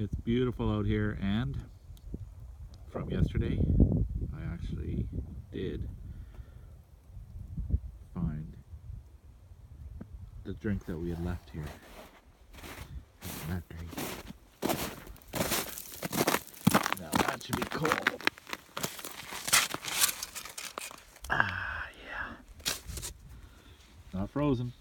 It's beautiful out here, and from yesterday I actually did find the drink that we had left here. Isn't that great? Now that should be cold. Ah, yeah. Not frozen.